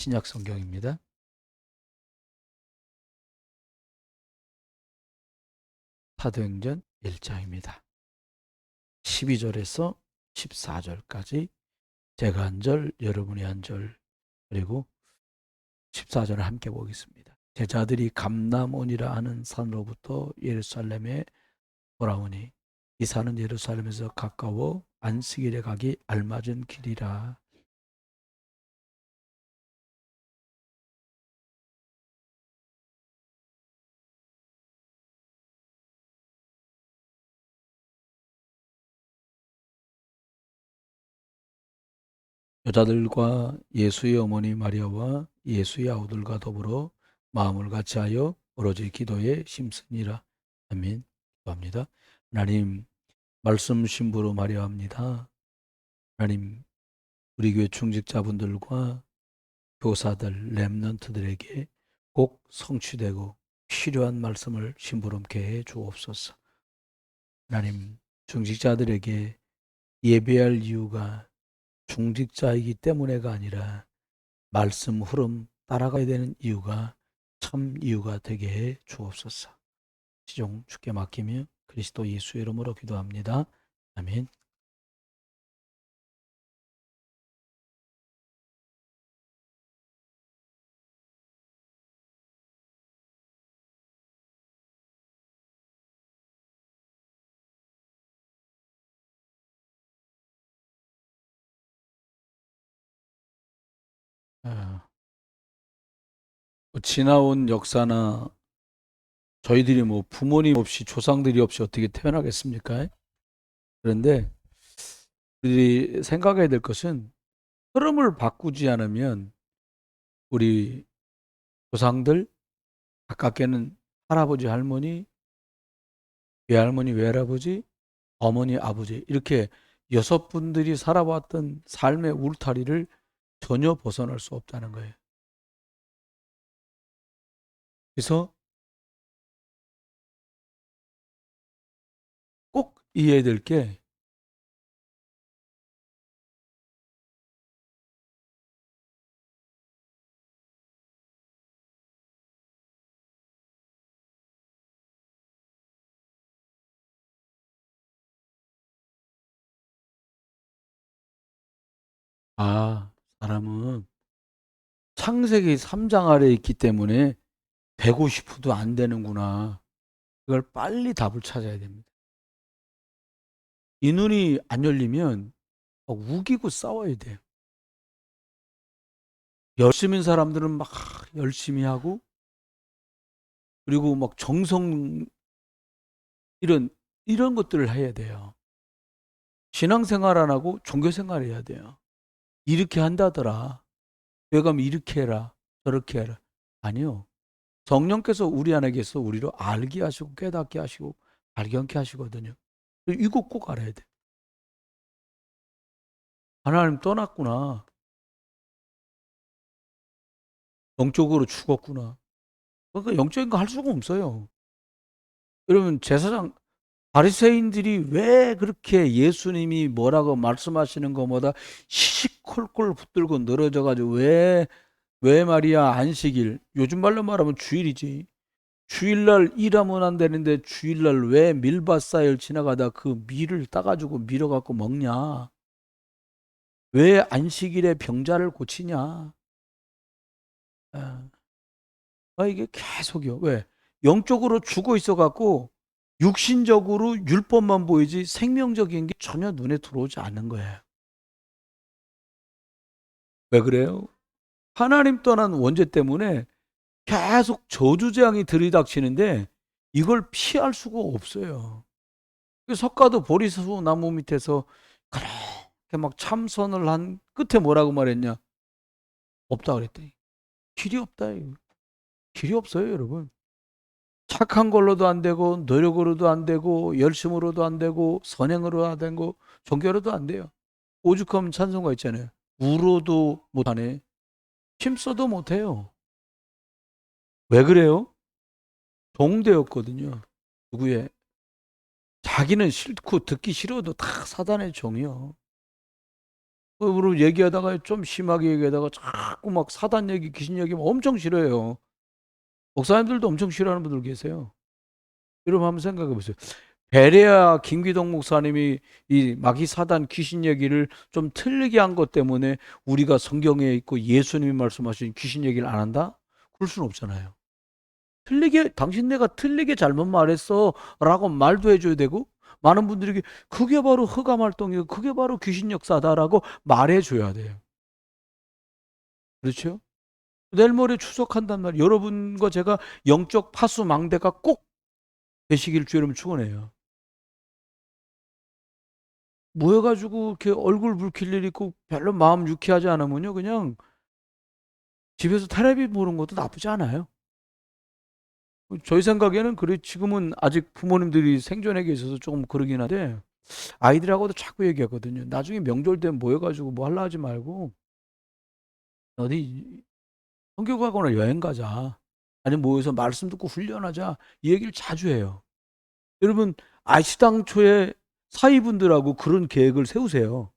신약 성경입니다. 사도행전 1장입니다. 12절에서 14절까지 제가 한 절, 여러분이 한 절, 그리고 14절을 함께 보겠습니다. 제자들이 감람온이라 하는 산으로부터 예루살렘에 돌아오니 이 산은 예루살렘에서 가까워 안식일에 가기 알맞은 길이라. 여자들과 예수의 어머니 마리아와 예수의 아우들과 더불어 마음을 같이하여 오로지 기도에 힘쓰니라. 아멘. 기도합니다. 하나님, 말씀 신부로 마리아합니다. 하나님, 우리 교회 중직자분들과 교사들, 렘넌트들에게 꼭 성취되고 필요한 말씀을 심부름케 해 주옵소서. 하나님, 중직자들에게 예배할 이유가 중직자이기 때문에가 아니라 말씀 흐름 따라가야 되는 이유가 참 이유가 되게 해 주옵소서. 시종 주께 맡기며 그리스도 예수의 이름으로 기도합니다. 아멘. 지나온 역사나 저희들이 뭐 부모님 없이 조상들이 없이 어떻게 태어나겠습니까? 그런데 우리들이 생각해야 될 것은 흐름을 바꾸지 않으면 우리 조상들, 가깝게는 할아버지, 할머니, 외할머니, 외할아버지, 어머니, 아버지 이렇게 6분들이 살아왔던 삶의 울타리를 전혀 벗어날 수 없다는 거예요. 그래서 꼭 이해해야 될 게 사람은 창세기 3장 아래에 있기 때문에 150호도 안 되는구나. 이걸 빨리 답을 찾아야 됩니다. 이 눈이 안 열리면 우기고 싸워야 돼요. 열심인 사람들은 막 열심히 하고 그리고 막 정성 이런 것들을 해야 돼요. 신앙생활 안 하고 종교생활 해야 돼요. 이렇게 한다더라. 교회 가면 이렇게 해라. 저렇게 해라. 아니요. 성령께서 우리 안에 계서 우리로 알게 하시고 깨닫게 하시고 발견케 하시거든요. 이거 꼭 알아야 돼. 하나님 떠났구나. 영적으로 죽었구나. 그러니까 영적인 거 할 수가 없어요. 여러분 제사장 바리새인들이 왜 그렇게 예수님이 뭐라고 말씀하시는 것보다 시시콜콜 붙들고 늘어져 가지고 왜 말이야 안식일 요즘 말로 말하면 주일이지. 주일날 일하면 안 되는데 주일날 왜 밀밭사이를 지나가다 그 밀을 따가지고 밀어갖고 먹냐? 왜 안식일에 병자를 고치냐? 이게 계속이요. 왜? 영적으로 죽어 있어갖고 육신적으로 율법만 보이지 생명적인 게 전혀 눈에 들어오지 않는 거예요. 왜 그래요? 하나님 떠난 원죄 때문에 계속 저주재앙이 들이닥치는데 이걸 피할 수가 없어요. 석가도 보리수 나무 밑에서 그렇게 막 참선을 한 끝에 뭐라고 말했냐? 없다 그랬더니 길이 없다. 길이 없어요, 여러분. 착한 걸로도 안 되고 노력으로도 안 되고 열심으로도 안 되고 선행으로 안 되고 종교로도 안 돼요. 오죽하면 찬송가 있잖아요. 우로도 못하네. 힘써도 못해요. 왜 그래요? 종되었거든요. 누구의? 자기는 싫고 듣기 싫어도 다 사단의 종이요. 그리고 얘기하다가 좀 심하게 얘기하다가 자꾸 막 사단 얘기, 귀신 얘기 엄청 싫어해요. 목사님들도 엄청 싫어하는 분들 계세요. 여러분 한번 생각해 보세요. 베레아 김기동 목사님이 이 마귀 사단 귀신 얘기를 좀 틀리게 한 것 때문에 우리가 성경에 있고 예수님이 말씀하신 귀신 얘기를 안 한다? 그럴 수는 없잖아요. 틀리게, 당신 내가 틀리게 잘못 말했어 라고 말도 해줘야 되고, 많은 분들에게 그게 바로 흑암 활동이고 그게 바로 귀신 역사다라고 말해줘야 돼요. 그렇죠? 내일 모레 추석한단 말이에요. 여러분과 제가 영적 파수망대가 꼭 되시길 주 여러분 축원해요. 모여가지고 이렇게 얼굴 붉힐 일 있고 별로 마음 유쾌하지 않으면요, 그냥 집에서 텔레비 보는 것도 나쁘지 않아요. 저희 생각에는 그래, 지금은 아직 부모님들이 생존해 계셔서 조금 그러긴 한데, 아이들하고도 자꾸 얘기하거든요. 나중에 명절 때 모여가지고 뭐 하려 하지 말고 어디 성교학원을 여행 가자, 아니면 모여서 말씀 듣고 훈련하자, 이 얘기를 자주 해요. 여러분, 아시당초에 사위분들하고 그런 계획을 세우세요.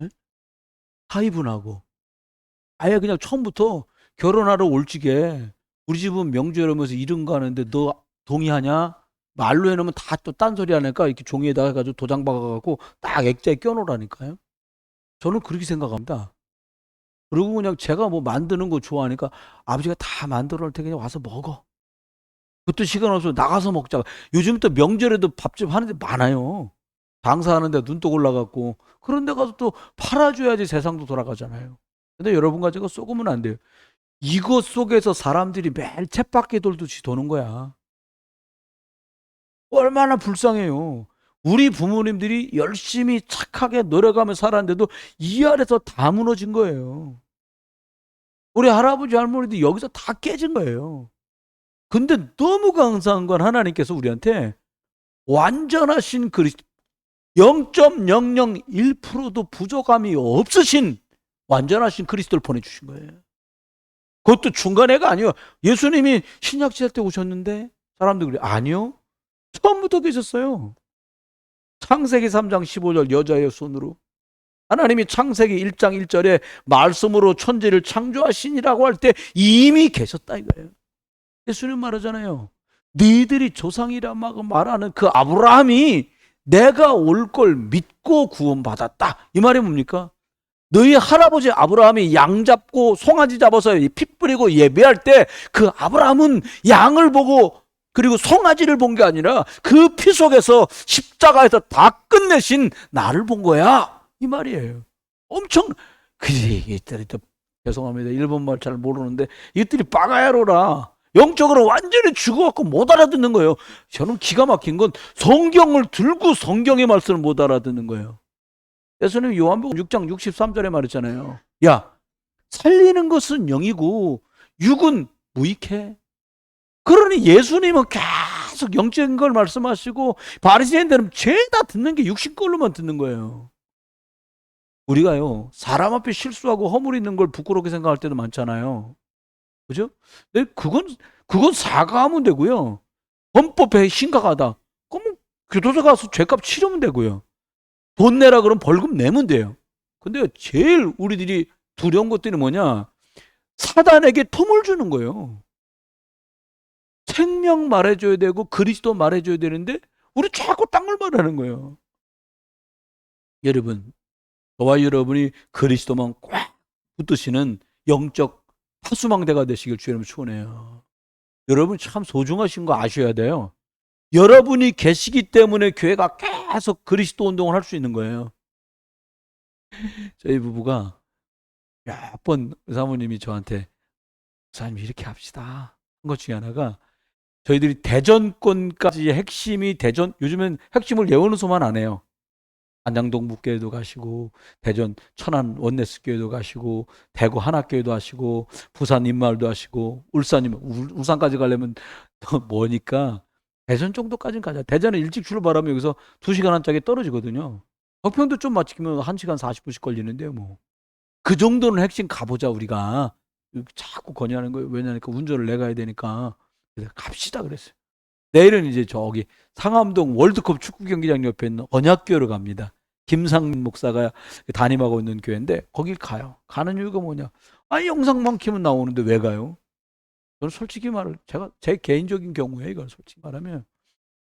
예? 사위분하고 아예 그냥 처음부터 결혼하러 올 적에 우리 집은 명절이면서 이런 거 하는데 너 동의하냐? 말로 해놓으면 다 또 딴소리 하니까 이렇게 종이에다가 해가지고 도장 박아갖고 딱 액자에 껴놓으라니까요. 저는 그렇게 생각합니다. 그리고 그냥 제가 뭐 만드는 거 좋아하니까 아버지가 다 만들어 놓을 테니까 그냥 와서 먹어. 그것도 시간 없어 나가서 먹자. 요즘 또 명절에도 밥집 하는 데 많아요. 장사하는데 눈독 올라갔고 그런 데 가서 또 팔아줘야지 세상도 돌아가잖아요. 근데 여러분과 제가 쏘으면 안 돼요. 이것 속에서 사람들이 매일 쳇바퀴 돌듯이 도는 거야. 얼마나 불쌍해요. 우리 부모님들이 열심히 착하게 노력하며 살았는데도 이 아래서 다 무너진 거예요. 우리 할아버지 할머니도 여기서 다 깨진 거예요. 근데 너무 감사한 건 하나님께서 우리한테 완전하신 그리스도, 0.001%도 부족함이 없으신 완전하신 그리스도를 보내주신 거예요. 그것도 중간에가 아니에요. 예수님이 신약 시대 때 오셨는데 사람들이 그래. 아니요. 처음부터 계셨어요. 창세기 3장 15절 여자의 손으로. 하나님이 창세기 1장 1절에 말씀으로 천지를 창조하시니라고 할 때 이미 계셨다 이거예요. 예수님 말하잖아요. 너희들이 조상이라 말하는 그 아브라함이 내가 올 걸 믿고 구원받았다. 이 말이 뭡니까? 너희 할아버지 아브라함이 양 잡고 송아지 잡아서 피 뿌리고 예배할 때 그 아브라함은 양을 보고 그리고 송아지를 본 게 아니라 그 피 속에서 십자가에서 다 끝내신 나를 본 거야. 이 말이에요. 엄청, 이들이 또 죄송합니다. 일본말 잘 모르는데 이들이 빠가야로라. 영적으로 완전히 죽어갖고 못 알아듣는 거예요. 저는 기가 막힌 건 성경을 들고 성경의 말씀을 못 알아듣는 거예요. 예수님 요한복음 6장 63절에 말했잖아요. 야, 살리는 것은 영이고 육은 무익해. 그러니 예수님은 계속 영적인 걸 말씀하시고 바리새인들은 죄다 듣는 게 육신 걸로만 듣는 거예요. 우리가요, 사람 앞에 실수하고 허물 있는 걸 부끄럽게 생각할 때도 많잖아요. 그죠? 근데 그건 사과하면 되고요. 범법에 심각하다. 그럼 교도소 가서 죄값 치르면 되고요. 돈 내라 그러면 벌금 내면 돼요. 근데 제일 우리들이 두려운 것들이 뭐냐? 사단에게 틈을 주는 거예요. 생명 말해줘야 되고 그리스도 말해줘야 되는데 우리 자꾸 딴 걸 말하는 거예요. 여러분, 저와 여러분이 그리스도만 꽉 붙드시는 영적 파수망대가 되시길 주 여러분 축원해요. 여러분 참 소중하신 거 아셔야 돼요. 여러분이 계시기 때문에 교회가 계속 그리스도 운동을 할 수 있는 거예요. 저희 부부가 몇 번 사모님이 저한테 목사님 이렇게 합시다 한 것 중에 하나가, 저희들이 대전권까지 핵심이 대전, 요즘엔 핵심을 예원우소만 안 해요. 안장동 묵교회도 가시고 대전 천안 원네스 교회도 가시고 대구 한학교회도 하시고 부산 인마을도 하시고 울산까지 가려면 더 머니까 대전 정도까지는 가자. 대전은 일찍 출발하면 여기서 2시간 한짝에 떨어지거든요. 덕평도 좀 맞추면 1시간 40분씩 걸리는데요. 뭐 그 정도는 핵심 가보자 우리가. 자꾸 건의하는 거예요. 왜냐니까 운전을 내가 해야 되니까. 그래서 갑시다 그랬어요. 내일은 이제 저기 상암동 월드컵 축구 경기장 옆에 있는 언약교회로 갑니다. 김상민 목사가 담임하고 있는 교회인데 거길 가요. 가는 이유가 뭐냐? 영상만 키면 나오는데 왜 가요? 저는 솔직히 말을 제가 제 개인적인 경우에 이걸 솔직히 말하면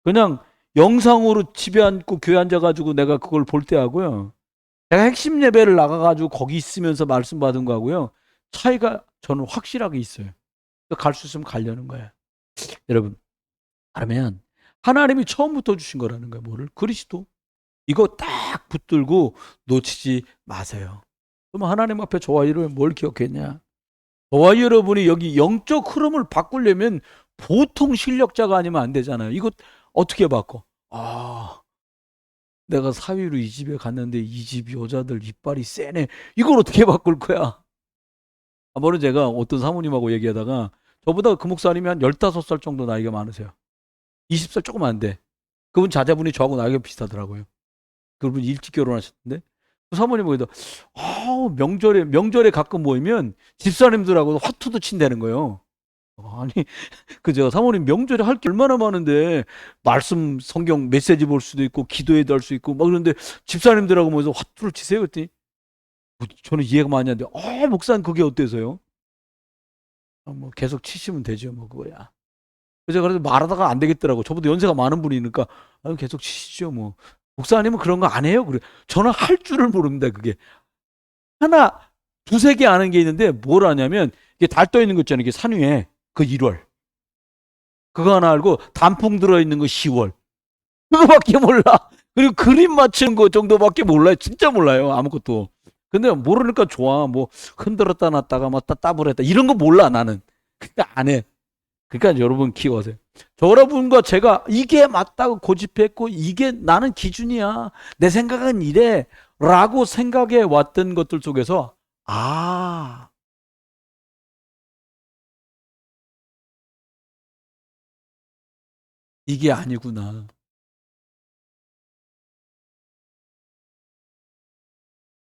그냥 영상으로 집에 앉고 교회 앉아가지고 내가 그걸 볼 때 하고요. 내가 핵심 예배를 나가가지고 거기 있으면서 말씀 받은 거하고요. 차이가 저는 확실하게 있어요. 갈 수 있으면 가려는 거예요. 여러분, 그러면 하나님이 처음부터 주신 거라는 거예요. 뭐를? 그리스도. 이거 딱 붙들고 놓치지 마세요. 그럼 하나님 앞에 저와 여러분이 뭘 기억했냐? 저와 여러분이 여기 영적 흐름을 바꾸려면 보통 실력자가 아니면 안 되잖아요. 이거 어떻게 바꿔? 내가 사위로 이 집에 갔는데 이 집 여자들 이빨이 세네. 이걸 어떻게 바꿀 거야? 한 번은 제가 어떤 사모님하고 얘기하다가 저보다 그 목사님이 한 15살 정도 나이가 많으세요. 20살 조금 안 돼. 그분 자제분이 저하고 나이가 비슷하더라고요. 그분 일찍 결혼하셨는데 그 사모님 보기도 명절에 가끔 모이면 집사님들하고 화투도 친다는 거예요. 아니 그죠 사모님 명절에 할 게 얼마나 많은데 말씀 성경 메시지 볼 수도 있고 기도회도 할 수 있고 막 그런데 집사님들하고 모여서 화투를 치세요 그랬더니 저는 이해가 많이 안 돼. 목사님 그게 어때서요? 뭐 계속 치시면 되죠 뭐 그거야. 그래서 그래도 말하다가 안 되겠더라고. 저보다 연세가 많은 분이니까 계속 치시죠 뭐. 목사님은 그런 거 안 해요? 그래. 저는 할 줄을 모릅니다. 그게 하나 두세 개 아는 게 있는데 뭘 아냐면 이게 달 떠 있는 거 있잖아요. 이게 산 위에 그 1월 그거 하나 알고 단풍 들어 있는 거 10월 그거밖에 몰라. 그리고 그림 맞추는 거 정도밖에 몰라요. 진짜 몰라요. 아무것도. 근데 모르니까 좋아. 뭐 흔들었다 놨다가 막 따블했다 이런 거 몰라 나는. 그러니까 안 해. 그러니까 여러분 키워세요. 여러분과 제가 이게 맞다고 고집했고 이게 나는 기준이야. 내 생각은 이래 라고 생각해 왔던 것들 속에서 이게 아니구나.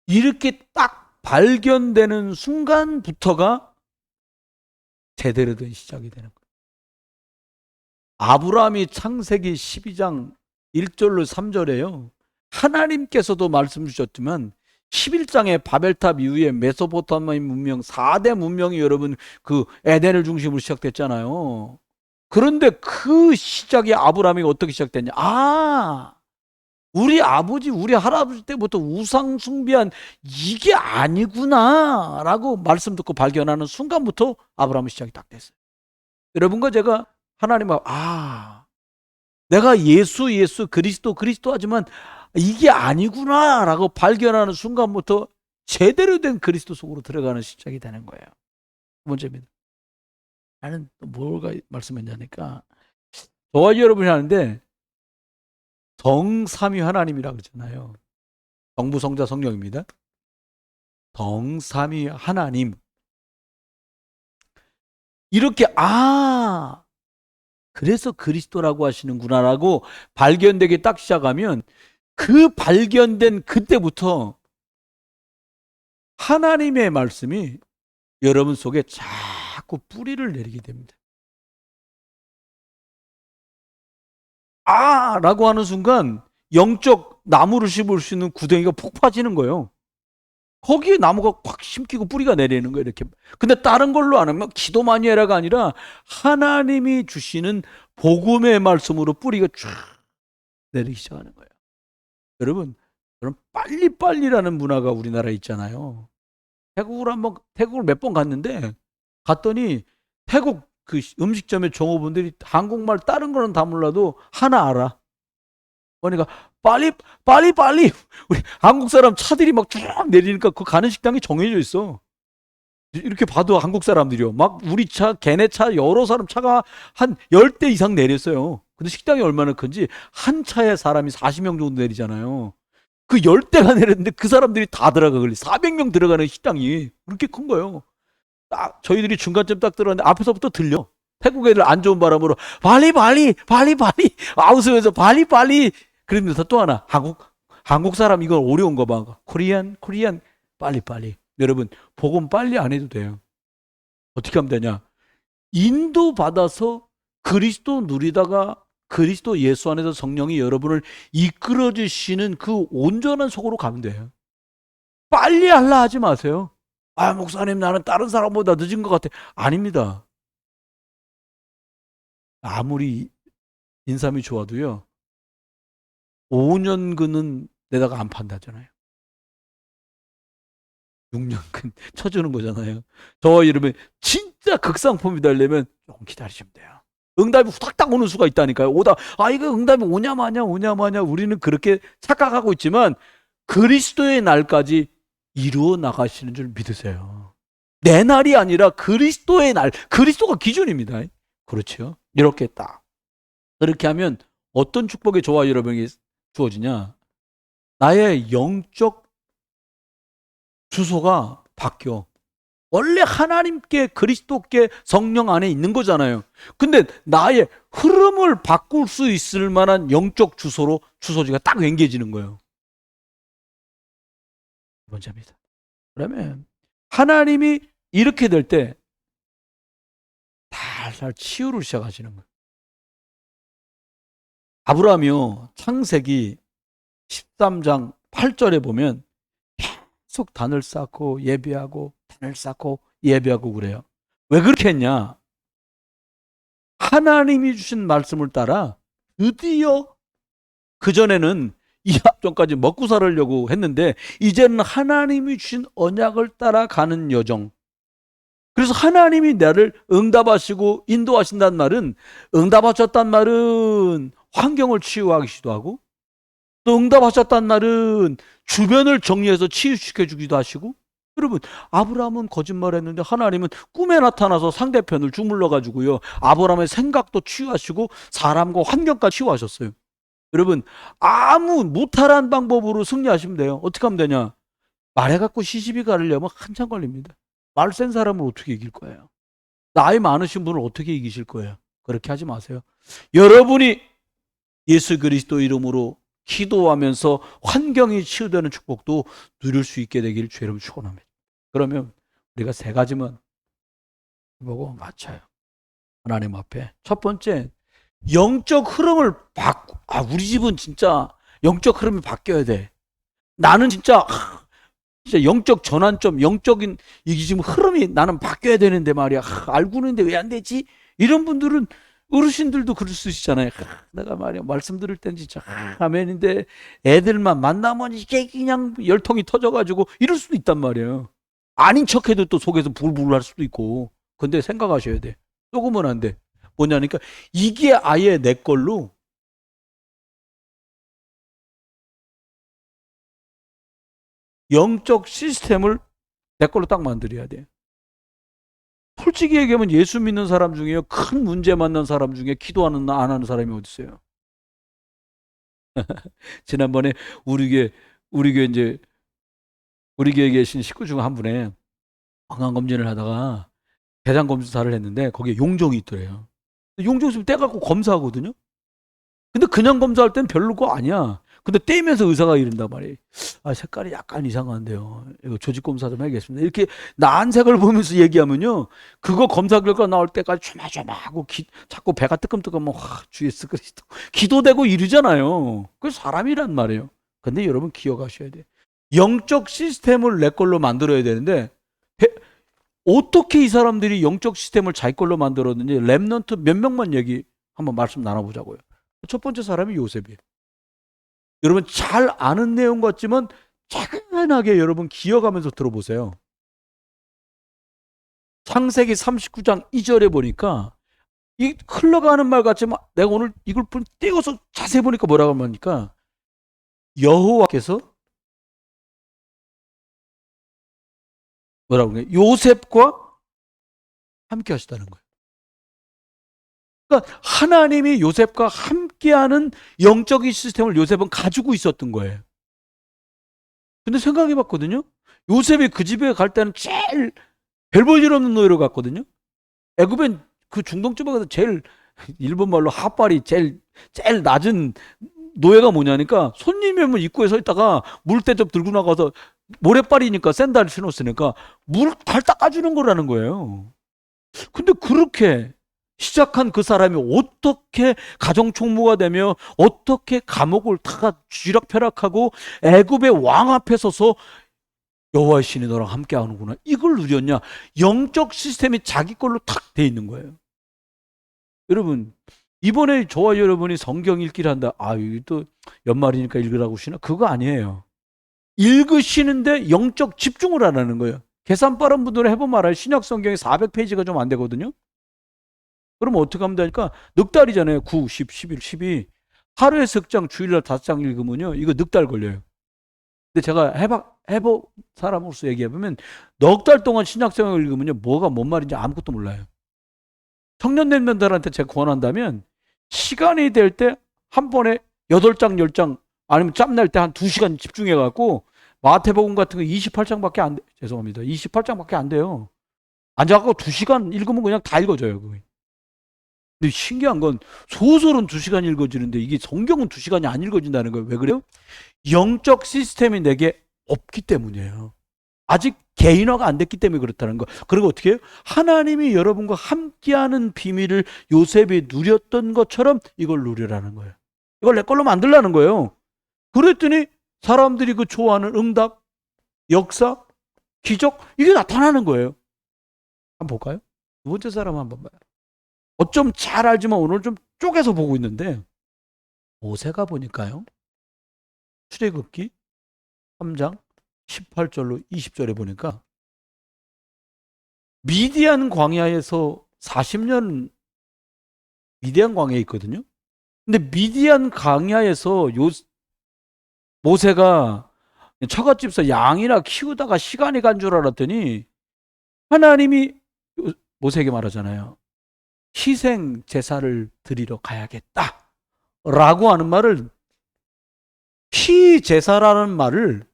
이렇게 딱 발견되는 순간부터가 제대로 된 시작이 되는 거예요. 아브라함이 창세기 12장 1절로 3절에요. 하나님께서도 말씀 주셨지만 11장의 바벨탑 이후에 메소포타미아 문명 4대 문명이 여러분 그 에덴을 중심으로 시작됐잖아요. 그런데 그 시작이 아브라함이 어떻게 시작됐냐? 우리 아버지 우리 할아버지 때부터 우상 숭배한 이게 아니구나 라고 말씀 듣고 발견하는 순간부터 아브라함의 시작이 딱 됐어요. 여러분과 제가 하나님하고 내가 예수 그리스도 하지만 이게 아니구나 라고 발견하는 순간부터 제대로 된 그리스도 속으로 들어가는 시작이 되는 거예요. 두 번째입니다. 나는 또 뭐가 말씀했냐니까 저와 여러분이 하는데 정삼위 하나님이라고 그러잖아요. 성부 성자 성령입니다. 정삼위 하나님 이렇게 그래서 그리스도라고 하시는구나라고 발견되기 딱 시작하면 그 발견된 그때부터 하나님의 말씀이 여러분 속에 자꾸 뿌리를 내리게 됩니다. 라고 하는 순간 영적 나무를 심을 수 있는 구덩이가 폭 파지는 거예요. 거기에 나무가 확 심기고 뿌리가 내리는 거예요. 이렇게. 근데 다른 걸로 안 하면 기도 많이 해라가 아니라 하나님이 주시는 복음의 말씀으로 뿌리가 쫙 내리기 시작하는 거예요. 여러분, 그럼 빨리빨리라는 문화가 우리나라에 있잖아요. 태국을 몇 번 갔는데 갔더니 태국 그 음식점의 종업원들이 한국말 다른 거는 다 몰라도 하나 알아. 그러니까 빨리 우리 한국 사람 차들이 막 쭉 내리니까 그 가는 식당이 정해져 있어. 이렇게 봐도 한국 사람들이요. 막 우리 차, 걔네 차, 여러 사람 차가 한 10대 이상 내렸어요. 근데 식당이 얼마나 큰지 한 차에 사람이 40명 정도 내리잖아요. 그 10대가 내렸는데 그 사람들이 다 들어가. 400명 들어가는 식당이 그렇게 큰 거예요. 딱 저희들이 중간쯤 딱 들어갔는데 앞에서부터 들려. 태국 애들 안 좋은 바람으로 빨리 웃으면서 빨리 그러면서 또 하나 한국 사람 이거 어려운 거 봐. 코리안 빨리. 여러분 복음 빨리 안 해도 돼요. 어떻게 하면 되냐? 인도 받아서 그리스도 누리다가 그리스도 예수 안에서 성령이 여러분을 이끌어 주시는 그 온전한 속으로 가면 돼요. 빨리 하려 하지 마세요. 아, 목사님, 나는 다른 사람보다 늦은 것 같아. 아닙니다. 아무리 인삼이 좋아도요, 5년근은 내다가 안 판다잖아요. 6년근 쳐주는 거잖아요. 저 이러면 진짜 극상품이 되려면 조금 기다리시면 돼요. 응답이 후닥닥 오는 수가 있다니까요. 오다, 아, 이거 응답이 오냐 마냐, 오냐 마냐, 우리는 그렇게 착각하고 있지만 그리스도의 날까지 이루어 나가시는 줄 믿으세요. 내 날이 아니라 그리스도의 날, 그리스도가 기준입니다. 그렇죠? 이렇게 딱. 그렇게 하면 어떤 축복의 조화 여러분에게 주어지냐? 나의 영적 주소가 바뀌어. 원래 하나님께 그리스도께 성령 안에 있는 거잖아요. 근데 나의 흐름을 바꿀 수 있을 만한 영적 주소로 주소지가 딱 옮겨지는 거예요. 두 번째입니다. 그러면 하나님이 이렇게 될 때 살살 치유를 시작하시는 거예요. 아브라함이요, 창세기 13장 8절에 보면 계속 단을 쌓고 예배하고 단을 쌓고 예배하고 그래요. 왜 그렇게 했냐? 하나님이 주신 말씀을 따라 드디어, 그전에는 이합 전까지 먹고 살으려고 했는데 이제는 하나님이 주신 언약을 따라가는 여정. 그래서 하나님이 나를 응답하시고 인도하신다는 말은, 응답하셨단 말은 환경을 치유하기도 하고, 또 응답하셨단 말은 주변을 정리해서 치유시켜 주기도 하시고. 여러분, 아브라함은 거짓말했는데 하나님은 꿈에 나타나서 상대편을 주물러 가지고요, 아브라함의 생각도 치유하시고 사람과 환경까지 치유하셨어요. 여러분, 아무 무탈한 방법으로 승리하시면 돼요. 어떻게 하면 되냐? 말해갖고 시집이 가려면 한참 걸립니다. 말 센 사람을 어떻게 이길 거예요? 나이 많으신 분을 어떻게 이기실 거예요? 그렇게 하지 마세요. 여러분이 예수 그리스도 이름으로 기도하면서 환경이 치유되는 축복도 누릴 수 있게 되기를 주의 이름으로 축원합니다. 그러면 우리가 세 가지만 보고 맞춰요. 하나님 앞에. 첫 번째, 영적 흐름을 우리 집은 진짜 영적 흐름이 바뀌어야 돼. 나는 진짜 영적 전환점, 영적인 이 지금 흐름이 나는 바뀌어야 되는데 말이야. 알고 있는데 왜 안 되지? 이런 분들은, 어르신들도 그럴 수 있잖아요. 내가 말이야, 말씀 들을 땐 진짜 아멘인데 애들만 만나면 이게 그냥 열통이 터져가지고 이럴 수도 있단 말이에요. 아닌 척해도 또 속에서 불불 할 수도 있고. 근데 생각하셔야 돼. 속으면 안 돼. 뭐냐니까 이게 아예 내 걸로, 영적 시스템을 내 걸로 딱 만들어야 돼. 솔직히 얘기하면 예수 믿는 사람 중에요, 큰 문제 만난 사람 중에 기도하는 안 하는 사람이 어디 있어요? 지난번에 우리 교회 이제 우리 교회에 계신 식구 중 한 분의 건강검진을 하다가 대장 검사를 했는데 거기에 용종이 있더래요. 용종 있으면 떼갖고 검사하거든요. 근데 그냥 검사할 땐 별로거 아니야. 근데 떼면서 의사가 이른단 말이에요. 아, 색깔이 약간 이상한데요. 이거 조직 검사 좀 해야겠습니다. 이렇게 나은 색을 보면서 얘기하면요, 그거 검사 결과 나올 때까지 조마조마하고 자꾸 배가 뜨끔뜨끔 주 예수 그리스도 기도되고 이러잖아요. 그 사람이란 말이에요. 근데 여러분 기억하셔야 돼요. 영적 시스템을 내 걸로 만들어야 되는데 어떻게 이 사람들이 영적 시스템을 자기 걸로 만들었는지 렘넌트 몇 명만 한번 말씀 나눠보자고요. 첫 번째 사람이 요셉이에요. 여러분 잘 아는 내용 같지만 차근하게 여러분 기억하면서 들어보세요. 창세기 39장 2절에 보니까 이 흘러가는 말 같지만 내가 오늘 이걸 떼어서 자세히 보니까 뭐라고 하니까 여호와께서 뭐라고 그래요? 요셉과 함께 하시다는 거예요. 그러니까 하나님이 요셉과 함께하는 영적인 시스템을 요셉은 가지고 있었던 거예요. 근데 생각해 봤거든요. 요셉이 그 집에 갈 때는 제일 별 볼 일 없는 노예로 갔거든요. 애굽엔 그 중동집에 가서 제일, 일본 말로 핫발이 제일 낮은 노예가 뭐냐니까, 손님이 오면 입구에 서 있다가 물대접 들고 나가서, 모래발이니까 샌들 신었으니까 물 발 닦아주는 거라는 거예요. 근데 그렇게 시작한 그 사람이 어떻게 가정총무가 되며 어떻게 감옥을 다 쥐락펴락하고 애굽의 왕 앞에 서서 여호와의 신이 너랑 함께 하는구나, 이걸 누렸냐? 영적 시스템이 자기 걸로 탁 돼 있는 거예요. 여러분, 이번에 저와 여러분이 성경 읽기를 한다. 이거 또 연말이니까 읽으라고 하시나? 그거 아니에요. 읽으시는데 영적 집중을 안 하는 거예요. 계산 빠른 분들은 해보면 알아요. 신약 성경에 400페이지가 좀 안 되거든요. 그럼 어떻게 하면 되니까 넉 달이잖아요. 9, 10, 11, 12. 하루에 석 장, 주일날 5장 읽으면요, 이거 넉 달 걸려요. 근데 제가 해본 사람으로서 얘기해보면 넉 달 동안 신약 성경을 읽으면요, 뭐가 뭔 말인지 아무것도 몰라요. 청년년들한테 제가 권한다면 시간이 될 때 한 번에 8장, 10장, 아니면 짬날 때 한 2시간 집중해갖고 마태복음 같은 거 28장밖에 안 돼. 죄송합니다. 28장밖에 안 돼요. 앉아갖고 2시간 읽으면 그냥 다 읽어져요. 그게. 근데 신기한 건 소설은 2시간 읽어지는데 이게 성경은 2시간이 안 읽어진다는 거예요. 왜 그래요? 영적 시스템이 내게 없기 때문이에요. 아직 개인화가 안 됐기 때문에 그렇다는 거. 그리고 어떻게 해요? 하나님이 여러분과 함께하는 비밀을 요셉이 누렸던 것처럼 이걸 누리라는 거예요. 이걸 내 걸로 만들라는 거예요. 그랬더니 사람들이 그 좋아하는 응답, 역사, 기적, 이게 나타나는 거예요. 한번 볼까요? 두 번째 사람 한번 봐요. 어쩜 잘 알지만 오늘 좀 쪼개서 보고 있는데, 모세가 보니까요, 출애굽기 3장 18절로 20절에 보니까 미디안 광야에서 40년 미디안 광야에 있거든요. 근데 미디안 광야에서 모세가 처갓집에서 양이나 키우다가 시간이 간 줄 알았더니 하나님이 모세에게 말하잖아요. 희생 제사를 드리러 가야겠다 라고 하는 말을, 희제사라는 말을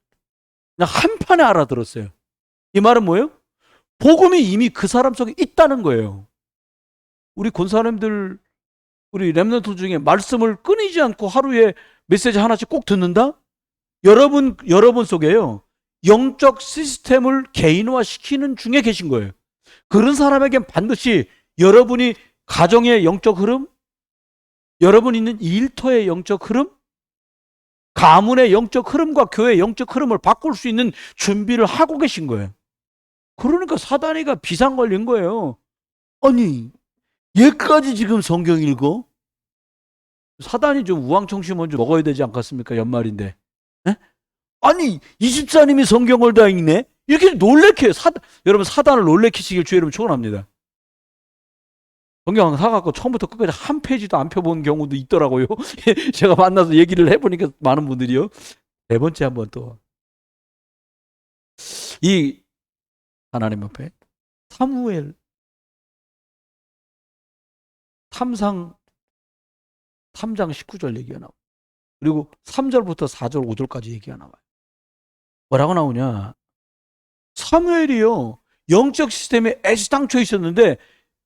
그냥 한판에 알아들었어요. 이 말은 뭐예요? 복음이 이미 그 사람 속에 있다는 거예요. 우리 권사님들, 우리 렘넌트 중에 말씀을 끊이지 않고 하루에 메시지 하나씩 꼭 듣는다? 여러분 속에요, 영적 시스템을 개인화시키는 중에 계신 거예요. 그런 사람에겐 반드시 여러분이 가정의 영적 흐름, 여러분 있는 일터의 영적 흐름, 가문의 영적 흐름과 교회의 영적 흐름을 바꿀 수 있는 준비를 하고 계신 거예요. 그러니까 사단이가 비상 걸린 거예요. 아니, 얘까지 지금 성경 읽어? 사단이 좀 우왕청심 먼저 먹어야 되지 않겠습니까? 연말인데. 에? 아니, 24님이 성경을 다 읽네? 이렇게 놀래켜요. 여러분, 사단을 놀래키시길 주의 이름으로 축원합니다. 성경 사갖고 처음부터 끝까지 한 페이지도 안 펴본 경우도 있더라고요. 제가 만나서 얘기를 해보니까 많은 분들이요. 네 번째 한번 또. 이 하나님 앞에 사무엘 탐상 3장 19절 얘기가 나와요. 그리고 3절부터 4절 5절까지 얘기가 나와요. 뭐라고 나오냐? 사무엘이요, 영적 시스템에 애시당초 있었는데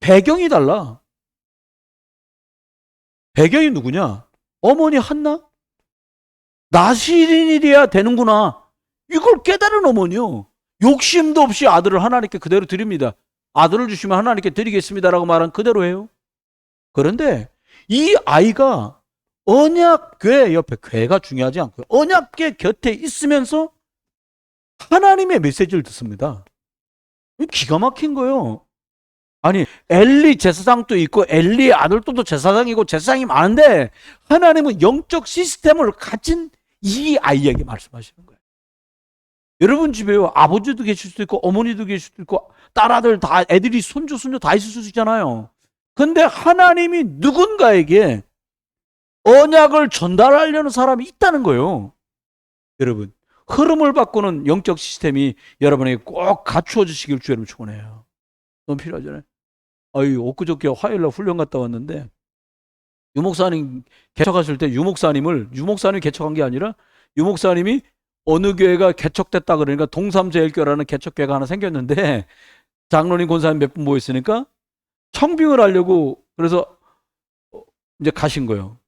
배경이 달라. 배경이 누구냐? 어머니 한나? 나시린이래야 되는구나, 이걸 깨달은 어머니요. 욕심도 없이 아들을 하나님께 그대로 드립니다. 아들을 주시면 하나님께 드리겠습니다라고 말한 그대로예요. 그런데 이 아이가 언약궤 옆에, 궤가 중요하지 않고요, 언약궤 곁에 있으면서 하나님의 메시지를 듣습니다. 기가 막힌 거예요. 아니, 엘리 제사장도 있고 엘리의 아들도 제사장이고 제사장이 많은데 하나님은 영적 시스템을 가진 이 아이에게 말씀하시는 거예요. 여러분 집에요, 아버지도 계실 수도 있고 어머니도 계실 수도 있고 딸아들 다, 애들이 손주 손녀 다 있을 수 있잖아요. 근데 하나님이 누군가에게 언약을 전달하려는 사람이 있다는 거예요. 여러분, 흐름을 바꾸는 영적 시스템이 여러분에게 꼭 갖추어 주시길 주여로 축원해요. 너무 필요하잖아요. 엊그저께 화요일날 훈련 갔다 왔는데 유목사님 개척하실 때 유목사님이 개척한 게 아니라 유목사님이 어느 교회가 개척됐다 그러니까 동삼제일교라는 개척교회가 하나 생겼는데 장로님 권사님 몇 분 모였으니까 청빙을 하려고 그래서 이제 가신 거예요.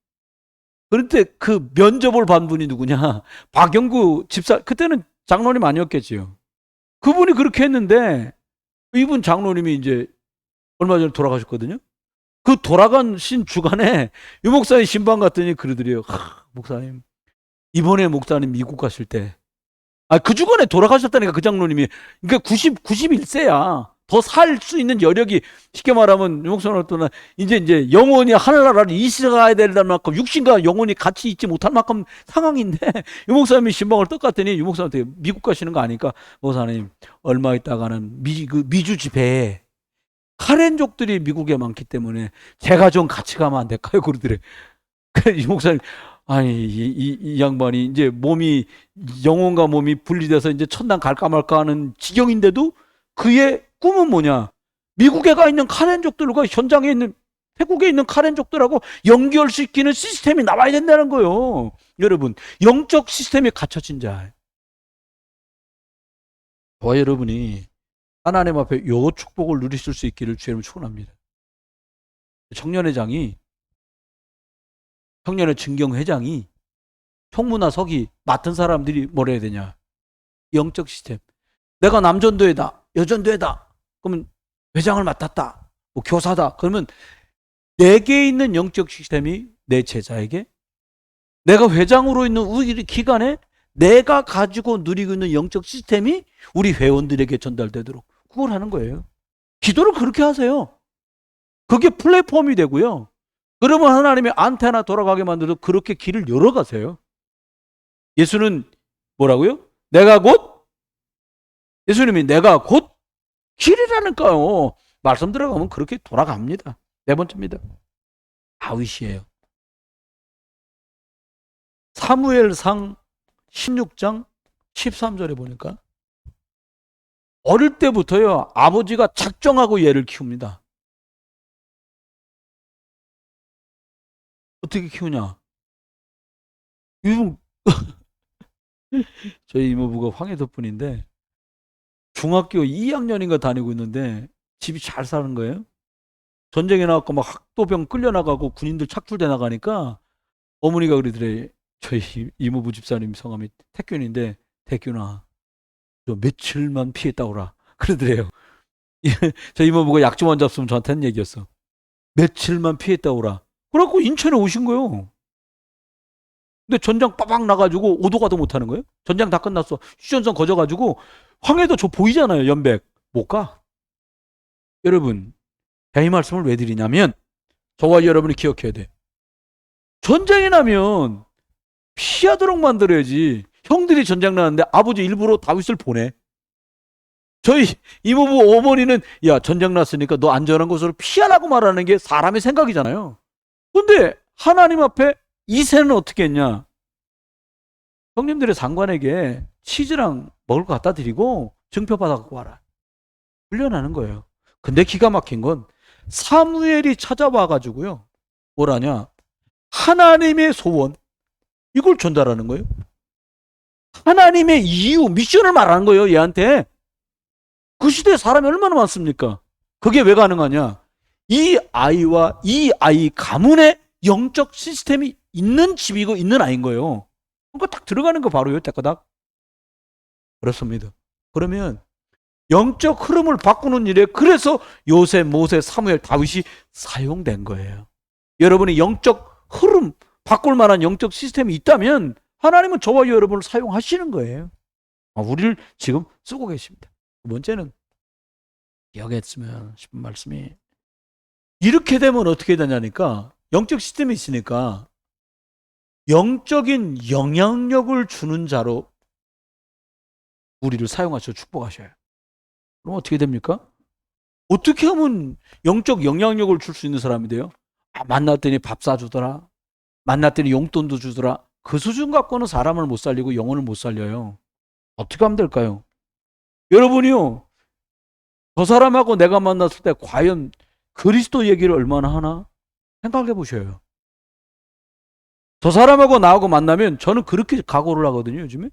그런데 그 면접을 반 분이 누구냐? 박영구 집사, 그때는 장로님 아니었겠지요. 그분이 그렇게 했는데 이분 장로님이 이제 얼마 전에 돌아가셨거든요. 그 돌아가신 주간에 유 목사님 신방 갔더니 그러더래요. 목사님, 이번에 목사님 미국 가실 때, 그 주간에 돌아가셨다니까, 그 장로님이. 그러니까 91세야. 더 살 수 있는 여력이, 쉽게 말하면 유 목사님 또는 이제 영원히 하늘나라를 이스가야 될 만큼 육신과 영혼이 같이 있지 못할 만큼 상황인데, 유 목사님이 신방을 떡갔더니 유 목사님한테 미국 가시는 거 아니까, 목사님 얼마 있다가는 미주지 배에 카렌족들이 미국에 많기 때문에 제가 좀 같이 가면 안 될까요? 그러더래. 이 목사님, 아니 이 양반이 이제 몸이, 영혼과 몸이 분리돼서 이제 천당 갈까 말까 하는 지경인데도 그의 꿈은 뭐냐? 미국에 가 있는 카렌족들과 현장에 있는, 태국에 있는 카렌족들하고 연결시키는 시스템이 나와야 된다는 거예요. 여러분, 영적 시스템이 갖춰진 자, 저와 여러분이 하나님 앞에 요 축복을 누리실 수 있기를 주님 축원합니다. 청년회 증경회장이 총무나서기 맡은 사람들이 뭘 해야 되냐? 영적 시스템. 내가 남전도회다, 여전도회다, 그러면 회장을 맡았다, 뭐 교사다, 그러면 내게 있는 영적 시스템이 내 제자에게, 내가 회장으로 있는 우리 기간에 내가 가지고 누리고 있는 영적 시스템이 우리 회원들에게 전달되도록 그걸 하는 거예요. 기도를 그렇게 하세요. 그게 플랫폼이 되고요. 그러면 하나님의 안테나 돌아가게 만들어서 그렇게 길을 열어가세요. 예수는 뭐라고요? 예수님이 내가 곧 길이라니까요. 말씀 들어가면 그렇게 돌아갑니다. 네 번째입니다. 다윗이에요. 사무엘상 16장 13절에 보니까 어릴 때부터요, 아버지가 작정하고 얘를 키웁니다. 어떻게 키우냐? 저희 이모부가 황해도 분인데 중학교 2학년인가 다니고 있는데 집이 잘 사는 거예요. 전쟁에 나가고 막 학도병 끌려나가고 군인들 착출돼 나가니까 어머니가 그러더래. 저희 이모부 집사님 성함이 태균인데, 태균아, 저 며칠만 피했다 오라 그러더래요. 저희 이모부가 약주만 잡수면 저한테 한 얘기였어. 며칠만 피했다 오라. 그래갖고 인천에 오신 거예요. 근데 전장 빠박 나가지고 오도 가도 못하는 거예요. 전장 다 끝났어. 휴전선 거져가지고 황해도 저 보이잖아요, 연백. 못 가. 여러분, 이 말씀을 왜 드리냐면, 저와 여러분이 기억해야 돼. 전쟁이 나면 피하도록 만들어야지. 형들이 전쟁 나는데 아버지 일부러 다윗을 보내. 저희 이모부 어머니는 야, 전쟁 났으니까 너 안전한 곳으로 피하라고 말하는 게 사람의 생각이잖아요. 근데 하나님 앞에 이새는 어떻게 했냐? 형님들의 상관에게 치즈랑 먹을 거 갖다 드리고 증표 받아 갖고 와라. 훈련하는 거예요. 근데 기가 막힌 건 사무엘이 찾아와 가지고요, 뭐라냐? 하나님의 소원, 이걸 전달하는 거예요. 하나님의 이유, 미션을 말하는 거예요, 얘한테. 그 시대에 사람이 얼마나 많습니까? 그게 왜 가능하냐? 이 아이와 이 아이 가문에 영적 시스템이 있는 집이고 있는 아이인 거예요. 그러니까 딱 들어가는 거 바로요, 때까닥. 그렇습니다. 그러면 영적 흐름을 바꾸는 일에, 그래서 요셉, 모세, 사무엘, 다윗이 사용된 거예요. 여러분이 영적 흐름 바꿀 만한 영적 시스템이 있다면 하나님은 저와 여러분을 사용하시는 거예요. 우리를 지금 쓰고 계십니다. 두 번째는 기억했으면 싶은 말씀이, 이렇게 되면 어떻게 되냐니까, 영적 시스템이 있으니까 영적인 영향력을 주는 자로 우리를 사용하셔 축복하셔요. 그럼 어떻게 됩니까? 어떻게 하면 영적 영향력을 줄 수 있는 사람이 돼요? 만났더니 밥 사주더라, 만났더니 용돈도 주더라, 그 수준 갖고는 사람을 못 살리고 영혼을 못 살려요. 어떻게 하면 될까요? 여러분이요, 저 사람하고 내가 만났을 때 과연 그리스도 얘기를 얼마나 하나 생각해 보셔요. 저 사람하고 나하고 만나면 저는 그렇게 각오를 하거든요, 요즘에.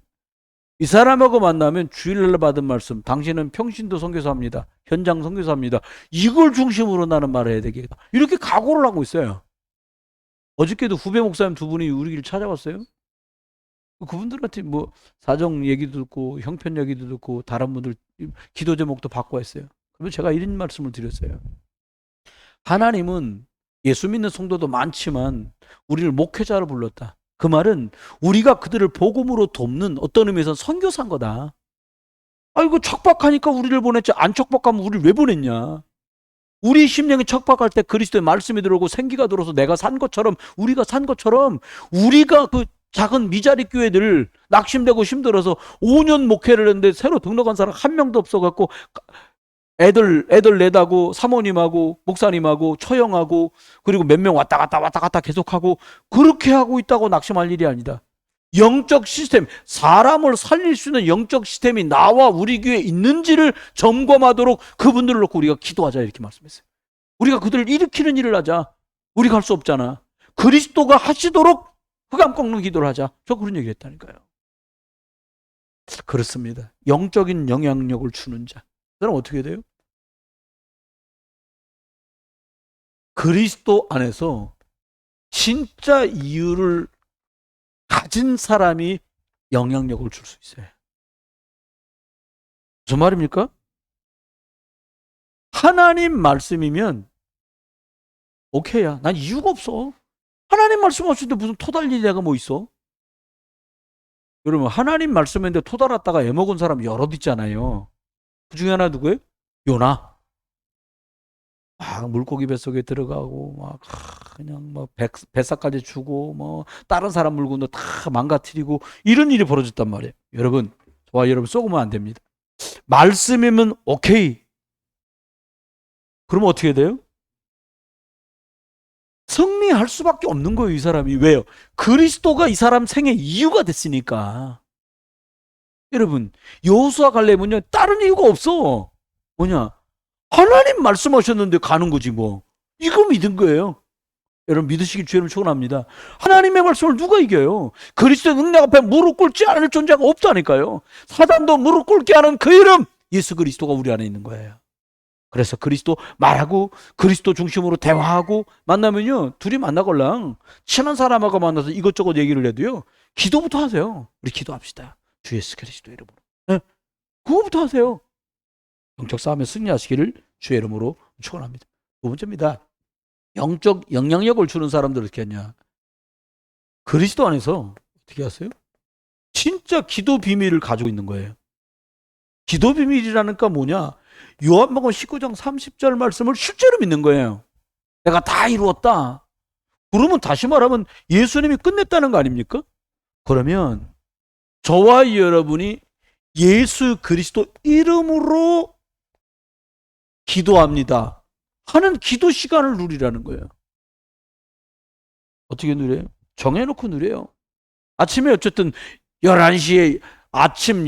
이 사람하고 만나면 주일날 받은 말씀, 당신은 평신도 선교사입니다, 현장 선교사입니다, 이걸 중심으로 나는 말을 해야 되겠다, 이렇게 각오를 하고 있어요. 어저께도 후배 목사님 두 분이 우리 길 찾아왔어요. 그분들한테 뭐 사정 얘기도 듣고 형편 얘기도 듣고 다른 분들 기도 제목도 받고 했어요. 그러면 제가 이런 말씀을 드렸어요. 하나님은 예수 믿는 성도도 많지만 우리를 목회자로 불렀다. 그 말은 우리가 그들을 복음으로 돕는 어떤 의미에서 선교사인 거다. 아이고 척박하니까 우리를 보냈지, 안 척박하면 우리를 왜 보냈냐. 우리 심령이 척박할 때 그리스도의 말씀이 들어오고 생기가 들어서 내가 산 것처럼, 우리가 산 것처럼, 우리가 그 작은 미자리 교회들 낙심되고 힘들어서 5년 목회를 했는데 새로 등록한 사람 한 명도 없어갖고 애들 내다고 사모님하고 목사님하고 처형하고 그리고 몇 명 왔다 갔다 계속하고 그렇게 하고 있다고 낙심할 일이 아니다. 영적 시스템, 사람을 살릴 수 있는 영적 시스템이 나와 우리 교회에 있는지를 점검하도록 그분들을 놓고 우리가 기도하자, 이렇게 말씀했어요. 우리가 그들을 일으키는 일을 하자. 우리가 할 수 없잖아. 그리스도가 하시도록 흑암 꺾는 기도를 하자. 저 그런 얘기를 했다니까요. 그렇습니다. 영적인 영향력을 주는 자, 그 사람 어떻게 돼요? 그리스도 안에서 진짜 이유를 가진 사람이 영향력을 줄 수 있어요. 무슨 말입니까? 하나님 말씀이면 오케이야. 난 이유가 없어. 하나님 말씀 없이도 무슨 토달릴 내가 뭐 있어? 여러분, 하나님 말씀인데 토달았다가 애먹은 사람 여럿 있잖아요. 그 중에 하나 누구예요? 요나. 막 물고기 뱃속에 들어가고 막 그냥 뭐 뱃살까지 주고 뭐 다른 사람 물건도 다 망가뜨리고 이런 일이 벌어졌단 말이에요. 여러분, 저와 여러분 속으면 안 됩니다. 말씀이면 오케이. 그러면 어떻게 돼요? 승리할 수밖에 없는 거예요, 이 사람이. 왜요? 그리스도가 이 사람 생의 이유가 됐으니까. 여러분, 여호수아 갈렙은요, 다른 이유가 없어. 뭐냐? 하나님 말씀하셨는데 가는 거지 뭐. 이거 믿은 거예요. 여러분, 믿으시길 주여름 축원합니다. 하나님의 말씀을 누가 이겨요? 그리스도의 능력 앞에 무릎 꿇지 않을 존재가 없다니까요. 사단도 무릎 꿇게 하는 그 이름, 예수 그리스도가 우리 안에 있는 거예요. 그래서 그리스도 말하고 그리스도 중심으로 대화하고 만나면요, 둘이 만나걸랑 친한 사람하고 만나서 이것저것 얘기를 해도요, 기도부터 하세요. 우리 기도합시다. 주 예수 그리스도 이름으로. 네? 그거부터 하세요. 영적 싸움에 승리하시기를 주의 이름으로 축원합니다. 두 번째입니다. 영적 영향력을 주는 사람들 어떻게 하냐? 그리스도 안에서 어떻게 하세요? 진짜 기도 비밀을 가지고 있는 거예요. 기도 비밀이라니까 뭐냐? 요한복음 19장 30절 말씀을 실제로 믿는 거예요. 내가 다 이루었다. 그러면 다시 말하면 예수님이 끝냈다는 거 아닙니까? 그러면 저와 여러분이 예수 그리스도 이름으로 기도합니다 하는 기도 시간을 누리라는 거예요. 어떻게 누려요? 정해놓고 누려요. 아침에 어쨌든 11시에 아침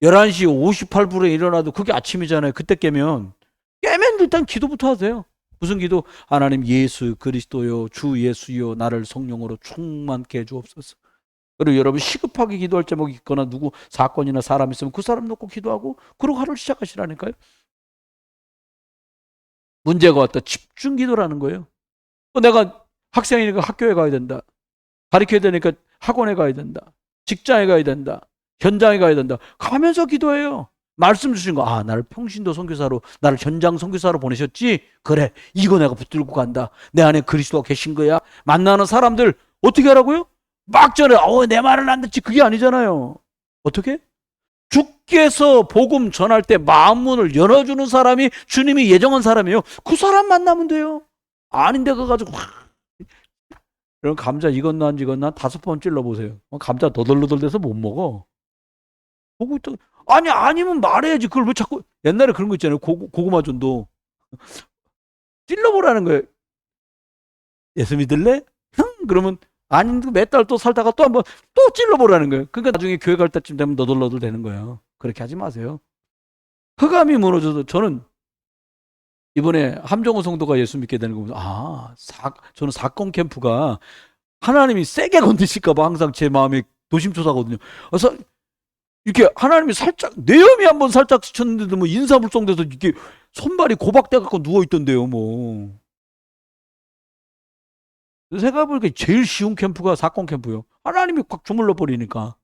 11시 58분에 일어나도 그게 아침이잖아요. 그때 깨면 일단 기도부터 하세요. 무슨 기도? 하나님 예수 그리스도요 주 예수요 나를 성령으로 충만케 해주옵소서. 그리고 여러분 시급하게 기도할 제목이 있거나 누구 사건이나 사람 있으면 그 사람 놓고 기도하고 그러고 하루를 시작하시라니까요. 문제가 왔다. 집중 기도라는 거예요. 내가 학생이니까 학교에 가야 된다. 가르쳐야 되니까 학원에 가야 된다. 직장에 가야 된다. 현장에 가야 된다. 가면서 기도해요. 말씀 주신 거, 나를 평신도 선교사로, 나를 현장 선교사로 보내셨지? 그래, 이거 내가 붙들고 간다. 내 안에 그리스도가 계신 거야. 만나는 사람들 어떻게 하라고요? 막 전에 내 말을 안 듣지. 그게 아니잖아요. 어떻게? 주께서 복음 전할 때 마음문을 열어주는 사람이 주님이 예정한 사람이에요. 그 사람 만나면 돼요. 아닌데 그거 가지고 이런 감자 익었나 안 익었나 5번 찔러보세요. 감자 너덜너덜돼서 못 먹어. 보고 있다. 아니면 말해야지. 그걸 왜 자꾸. 옛날에 그런 거 있잖아요. 고구마전도 찔러보라는 거예요. 예수 믿을래? 그러면 아닌데 몇 달 또 살다가 또 한번 또 찔러보라는 거예요. 그러니까 나중에 교회 갈 때쯤 되면 너덜너덜 되는 거예요. 그렇게 하지 마세요. 흑암이 무너져도 저는 이번에 함정호 성도가 예수 믿게 되는 거 보면서 저는 사건 캠프가 하나님이 세게 건드실까 봐 항상 제 마음에 노심초사거든요. 그래서 이렇게 하나님이 살짝 뇌염이 한번 살짝 스쳤는데도 뭐 인사불성돼서 이렇게 손발이 고박돼 갖고 누워 있던데요, 뭐. 생각해보니까 제일 쉬운 캠프가 사건 캠프요. 하나님이 꽉 주물러 버리니까.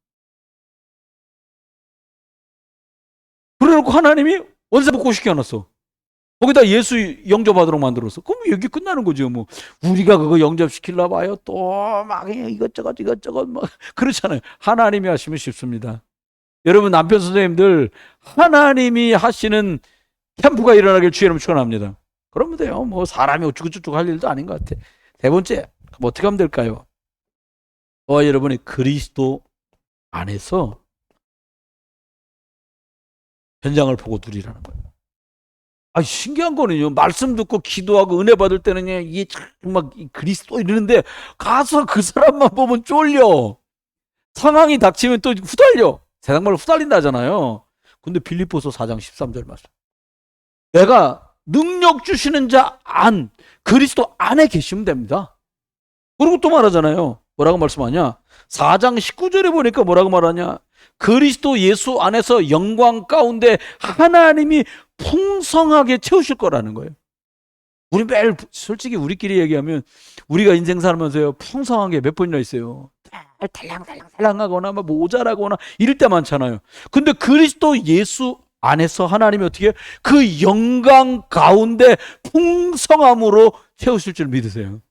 그래놓고 하나님이 원세 복구 시켜놨어. 거기다 예수 영접하도록 만들었어. 그럼 여기 끝나는 거죠. 뭐 우리가 그거 영접시키려 봐요. 또 막 이것저것 막 그렇잖아요. 하나님이 하시면 쉽습니다. 여러분 남편 선생님들 하나님이 하시는 캠프가 일어나길 주의 이름으로 축원합니다. 그러면 돼요. 뭐 사람이 어쩌고저쩌고 할 일도 아닌 것 같아. 세 번째, 뭐 어떻게 하면 될까요? 저와 여러분이 그리스도 안에서 현장을 보고 누리라는 거예요. 아, 신기한 거는요. 말씀 듣고 기도하고 은혜 받을 때는요, 이게 막 그리스도 이러는데 가서 그 사람만 보면 쫄려. 상황이 닥치면 또 후달려. 세상 말로 후달린다 하잖아요. 근데 빌립보서 4장 13절 말씀. 내가 능력 주시는 자 안, 그리스도 안에 계시면 됩니다. 그리고 또 말하잖아요. 뭐라고 말씀하냐? 4장 19절에 보니까 뭐라고 말하냐? 그리스도 예수 안에서 영광 가운데 하나님이 풍성하게 채우실 거라는 거예요. 우리 매일 솔직히 우리끼리 얘기하면 우리가 인생 살면서요 풍성한 게 몇 번이나 있어요. 달랑달랑하거나 뭐 모자라거나 이럴 때 많잖아요. 근데 그리스도 예수 안에서 하나님이 어떻게 그 영광 가운데 풍성함으로 채우실 줄 믿으세요.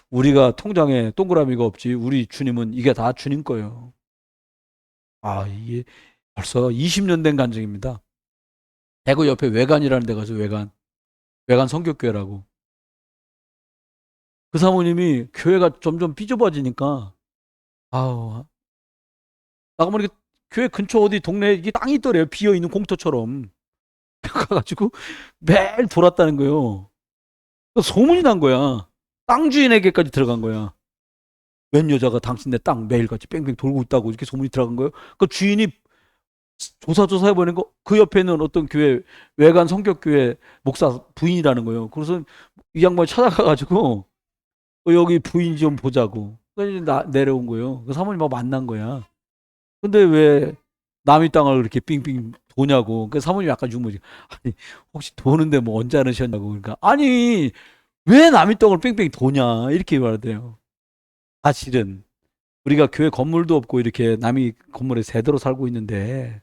우리가 통장에 동그라미가 없지 우리 주님은 이게 다 주님 거예요. 아, 이게 벌써 20년 된 간증입니다. 대구 옆에 외관이라는 데 가서 외관 성격교회라고. 그 사모님이 교회가 점점 삐좁아지니까 아우 나가면 이렇게 교회 근처 어디 동네에 이게 땅이 있더래요. 비어있는 공터처럼. 가가지고 매일 돌았다는 거예요. 소문이 난 거야. 땅 주인에게까지 들어간 거야. 웬 여자가 당신네 땅 매일같이 뺑뺑 돌고 있다고 이렇게 소문이 들어간 거예요. 그 주인이 조사해보는 거, 그 옆에는 어떤 교회, 외관 성격교회 목사 부인이라는 거예요. 그래서 이 양반이 찾아가가지고, 여기 부인 좀 보자고. 그래서 내려온 거예요. 그 사모님 막 만난 거야. 근데 왜 남의 땅을 그렇게 삥삥 도냐고. 그 사모님이 약간 죽은 아니, 혹시 도는데 뭐 언제 않으셨냐고. 그러니까, 아니, 왜 남의 땅을 뺑뺑 도냐. 이렇게 말하대요. 사실은, 우리가 교회 건물도 없고 이렇게 남의 건물에 세대로 살고 있는데,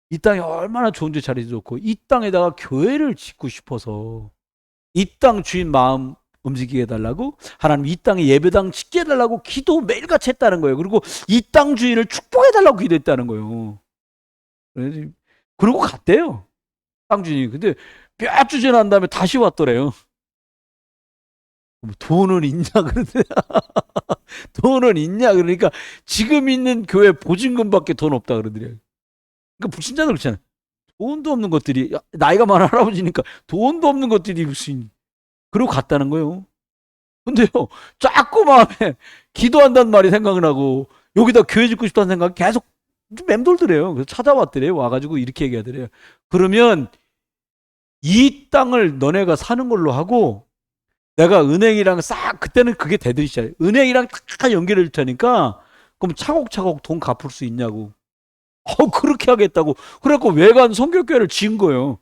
이 땅이 얼마나 좋은지 자리 좋고 이 땅에다가 교회를 짓고 싶어서 이 땅 주인 마음 움직이게 해달라고 하나님 이 땅에 예배당 짓게 해달라고 기도 매일같이 했다는 거예요. 그리고 이 땅 주인을 축복해달라고 기도했다는 거예요. 그러고 갔대요. 땅 주인이. 근데 몇 주 지난 다음에 다시 왔더래요. 돈은 있냐 그러는데 돈은 있냐 그러니까 지금 있는 교회 보증금밖에 돈 없다 그러더래요. 그러니까 불신자들 그렇잖아요. 돈도 없는 것들이 나이가 많은 할아버지니까 돈도 없는 것들이 무슨 그러고 갔다는 거예요. 근데요 자꾸 마음에 기도한다는 말이 생각나고 여기다 교회 짓고 싶다는 생각 계속 맴돌더래요. 그래서 찾아왔더래요. 와가지고 이렇게 얘기하더래요. 그러면 이 땅을 너네가 사는 걸로 하고 내가 은행이랑 싹 그때는 그게 대들이잖아요. 은행이랑 딱 연결해 줄 테니까 그럼 차곡차곡 돈 갚을 수 있냐고. 그렇게 하겠다고. 그래갖고 외관 성교교회를 지은 거예요.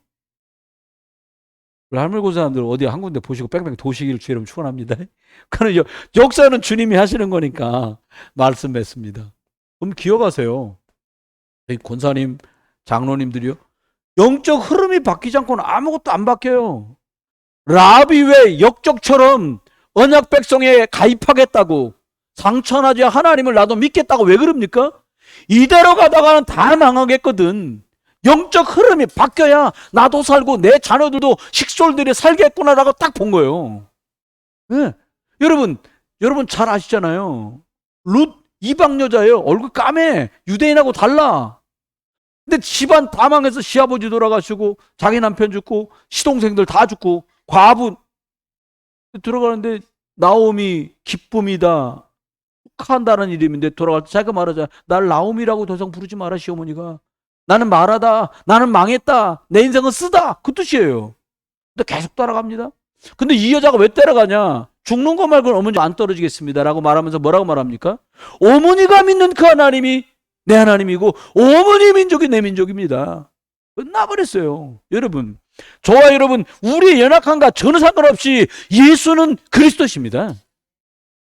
할머니 사람들 어디 한 군데 보시고 뺑뺑 도시기를 주의를 축원합니다. 그는 역사는 주님이 하시는 거니까 말씀 맺습니다. 그럼 기억하세요. 권사님, 장로님들이요. 영적 흐름이 바뀌지 않고는 아무것도 안 바뀌어요. 라합이 왜 역적처럼 언약 백성에 가입하겠다고 상처나지 하나님을 나도 믿겠다고 왜 그럽니까? 이대로 가다가는 다 망하겠거든. 영적 흐름이 바뀌어야 나도 살고 내 자녀들도 식솔들이 살겠구나라고 딱 본 거예요. 네. 여러분 잘 아시잖아요. 룻 이방 여자예요. 얼굴 까매. 유대인하고 달라. 근데 집안 다 망해서 시아버지 돌아가시고 자기 남편 죽고 시동생들 다 죽고 과부 들어가는데 나오미 기쁨이다. 축하한다는 이름인데 돌아갈 때 자기가 말하자. 날 나오미라고 더 이상 부르지 마라 시어머니가. 나는 말하다. 나는 망했다. 내 인생은 쓰다. 그 뜻이에요. 근데 계속 따라갑니다. 근데 이 여자가 왜 따라가냐. 죽는 거 말고는 어머니 안 떨어지겠습니다 라고 말하면서 뭐라고 말합니까? 어머니가 믿는 그 하나님이 내 하나님이고 어머니 민족이 내 민족입니다. 끝나버렸어요. 여러분 저와 여러분 우리의 연약함과 전혀 상관없이 예수는 그리스도십니다.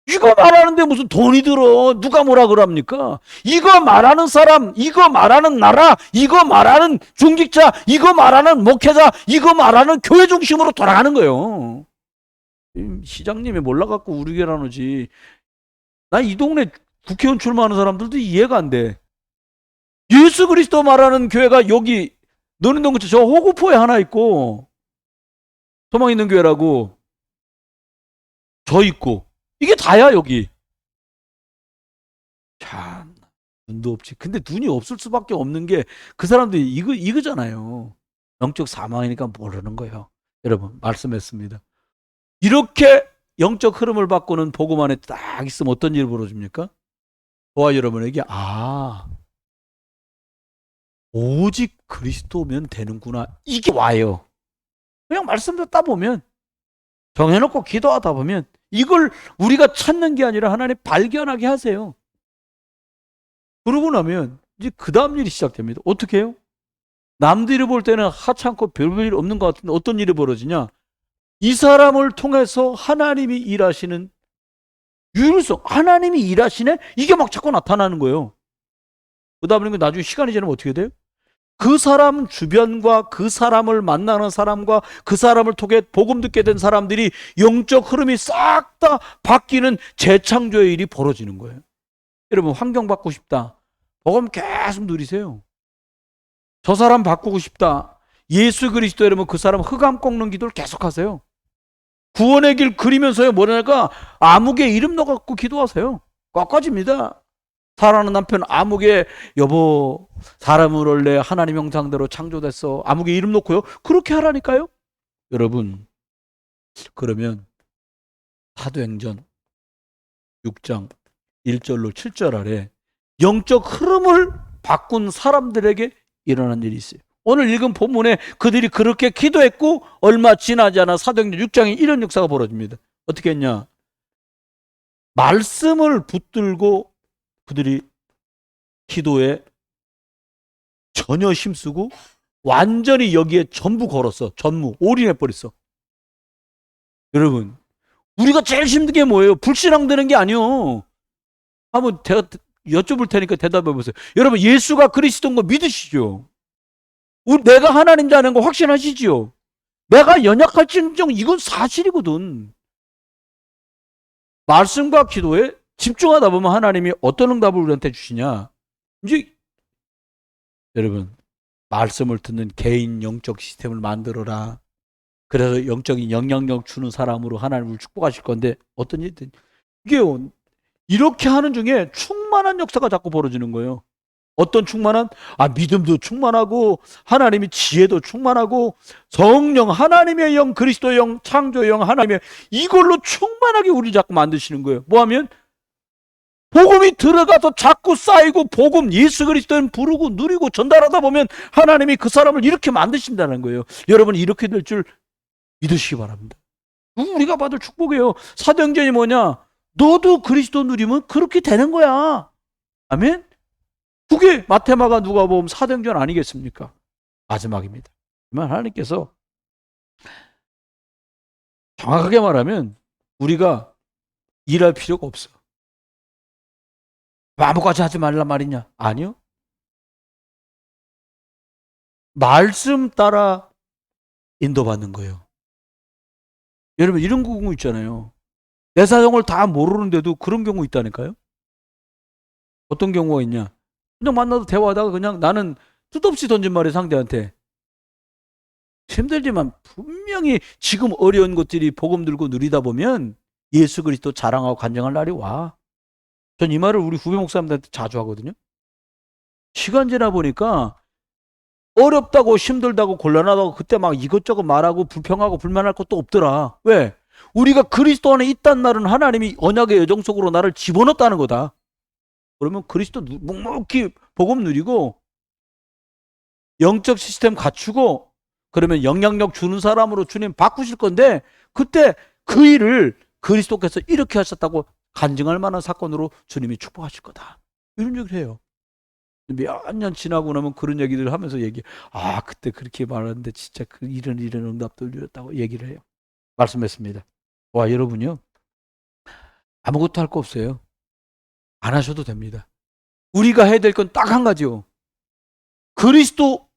이거 말하는데 무슨 돈이 들어? 누가 뭐라 그럽니까? 이거 말하는 사람, 이거 말하는 나라, 이거 말하는 중직자, 이거 말하는 목회자, 이거 말하는 교회 중심으로 돌아가는 거예요. 시장님이 몰라갖고 우리게라노지. 나 이 동네 국회의원 출마하는 사람들도 이해가 안 돼. 예수 그리스도 말하는 교회가 여기 너는 동네 저 호구포에 하나 있고 소망 있는 교회라고 저 있고 이게 다야 여기. 참 눈도 없지. 근데 눈이 없을 수밖에 없는 게 그 사람들이 이거잖아요. 영적 사망이니까 모르는 거예요. 여러분 말씀했습니다. 이렇게 영적 흐름을 바꾸는 복음 안에 딱 있으면 어떤 일이 벌어집니까? 저와 여러분에게 오직 그리스도면 되는구나. 이게 와요. 그냥 말씀 듣다 보면 정해놓고 기도하다 보면 이걸 우리가 찾는 게 아니라 하나님 발견하게 하세요. 그러고 나면 이제 그 다음 일이 시작됩니다. 어떻게 해요? 남들이 볼 때는 하찮고 별일 없는 것 같은데 어떤 일이 벌어지냐? 이 사람을 통해서 하나님이 일하시는 유일성, 하나님이 일하시네? 이게 막 자꾸 나타나는 거예요. 그러다 보니까 나중에 시간이 지나면 어떻게 돼요? 그 사람 주변과 그 사람을 만나는 사람과 그 사람을 통해 복음 듣게 된 사람들이 영적 흐름이 싹 다 바뀌는 재창조의 일이 벌어지는 거예요. 여러분 환경 바꾸고 싶다. 복음 계속 누리세요. 저 사람 바꾸고 싶다. 예수 그리스도 여러분 그 사람 흑암 꺾는 기도를 계속하세요. 구원의 길 그리면서요 뭐냐니까 아무개 이름 넣어갖고 기도하세요. 꺾어집니다. 사랑하는 남편 아무개 여보 사람을 원래 하나님 형상대로 창조됐어. 아무개 이름 놓고요. 그렇게 하라니까요. 여러분 그러면 사도행전 6장 1절로 7절 아래 영적 흐름을 바꾼 사람들에게 일어난 일이 있어요. 오늘 읽은 본문에 그들이 그렇게 기도했고 얼마 지나지 않아 사도행전 6장에 이런 역사가 벌어집니다. 어떻게 했냐? 말씀을 붙들고 그들이 기도에 전혀 힘쓰고 완전히 여기에 전부 걸었어. 전무 올인해버렸어. 여러분 우리가 제일 힘든 게 뭐예요? 불신앙되는 게 아니요. 한번 제가 여쭤볼 테니까 대답해 보세요. 여러분 예수가 그리스도인 거 믿으시죠? 내가 하나님 자는 거 확신하시지요? 내가 연약할지언정 이건 사실이거든. 말씀과 기도에 집중하다 보면 하나님이 어떤 응답을 우리한테 주시냐? 이제 여러분 말씀을 듣는 개인 영적 시스템을 만들어라. 그래서 영적인 영향력 주는 사람으로 하나님을 축복하실 건데 어떤 일이든 이게요. 이렇게 하는 중에 충만한 역사가 자꾸 벌어지는 거예요. 어떤 충만한? 믿음도 충만하고 하나님의 지혜도 충만하고 성령 하나님의 영 그리스도의 영 창조의 영 하나님의 이걸로 충만하게 우리 자꾸 만드시는 거예요. 뭐하면? 복음이 들어가서 자꾸 쌓이고 복음 예수 그리스도는 부르고 누리고 전달하다 보면 하나님이 그 사람을 이렇게 만드신다는 거예요. 여러분 이렇게 될 줄 믿으시기 바랍니다. 우리가 받을 축복이에요. 사도행전이 뭐냐? 너도 그리스도 누리면 그렇게 되는 거야. 아멘? 그게 마태마가 누가복음 사도행전 아니겠습니까? 마지막입니다. 하나님께서 정확하게 말하면 우리가 일할 필요가 없어. 아무것도 하지 말란 말이냐? 아니요. 말씀 따라 인도받는 거예요. 여러분 이런 경우 있잖아요. 내 사정을 다 모르는데도 그런 경우 있다니까요. 어떤 경우가 있냐? 그냥 만나도 대화하다가 그냥 나는 뜻없이 던진 말이 상대한테 힘들지만 분명히 지금 어려운 것들이 복음 들고 누리다 보면 예수 그리스도 자랑하고 간증할 날이 와. 전 이 말을 우리 후배 목사님들한테 자주 하거든요. 시간 지나 보니까 어렵다고 힘들다고 곤란하다고 그때 막 이것저것 말하고 불평하고 불만할 것도 없더라. 왜? 우리가 그리스도 안에 있단 날은 하나님이 언약의 여정 속으로 나를 집어넣었다는 거다. 그러면 그리스도 묵묵히 복음 누리고 영적 시스템 갖추고 그러면 영향력 주는 사람으로 주님 바꾸실 건데 그때 그 일을 그리스도께서 이렇게 하셨다고 간증할 만한 사건으로 주님이 축복하실 거다. 이런 얘기를 해요. 몇 년 지나고 나면 그런 얘기를 하면서 그때 그렇게 말하는데 진짜 그 이런 응답도 드렸다고 얘기를 해요. 말씀했습니다. 와, 여러분요. 아무것도 할 거 없어요. 안 하셔도 됩니다. 우리가 해야 될 건 딱 한 가지요. 그리스도,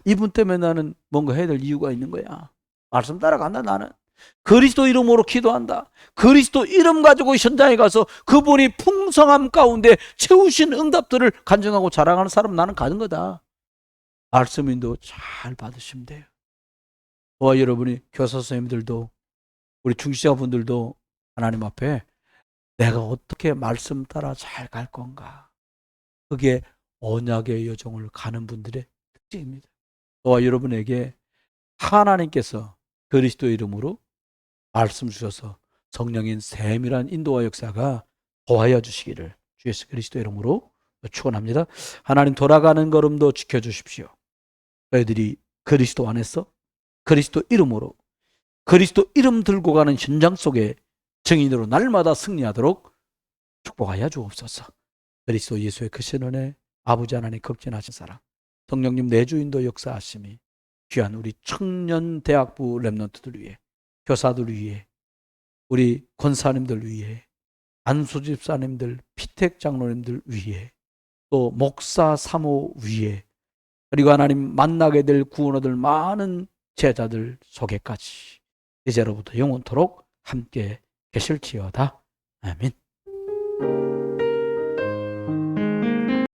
이분 때문에 나는 뭔가 해야 될 이유가 있는 거야. 말씀 따라간다, 나는. 그리스도 이름으로 기도한다. 그리스도 이름 가지고 현장에 가서 그분이 풍성함 가운데 채우신 응답들을 간증하고 자랑하는 사람 나는 가는 거다. 말씀 인도 잘 받으시면 돼요. 저와 여러분이 교사 선생님들도 우리 중시자분들도 하나님 앞에 내가 어떻게 말씀 따라 잘 갈 건가. 그게 언약의 여정을 가는 분들의 특징입니다. 저와 여러분에게 하나님께서 그리스도 이름으로 말씀 주셔서 성령인 세밀한 인도와 역사가 더하여 주시기를 주 예수 그리스도 이름으로 축원합니다. 하나님 돌아가는 걸음도 지켜주십시오. 저희들이 그리스도 안에서 그리스도 이름으로 그리스도 이름 들고 가는 현장 속에 증인으로 날마다 승리하도록 축복하여 주옵소서. 그리스도 예수의 크신 은혜, 아버지 하나님 극진하신 사랑, 성령님 내주인도 역사하심이 귀한 우리 청년 대학부 랩런트들 위해, 교사들 위해, 우리 권사님들 위해, 안수 집사님들, 피택 장로님들 위해, 또 목사 사모 위해, 그리고 하나님 만나게 될 구원 얻을 많은 제자들 속에까지 이제로부터 영원토록 함께 계실지어다. 아멘.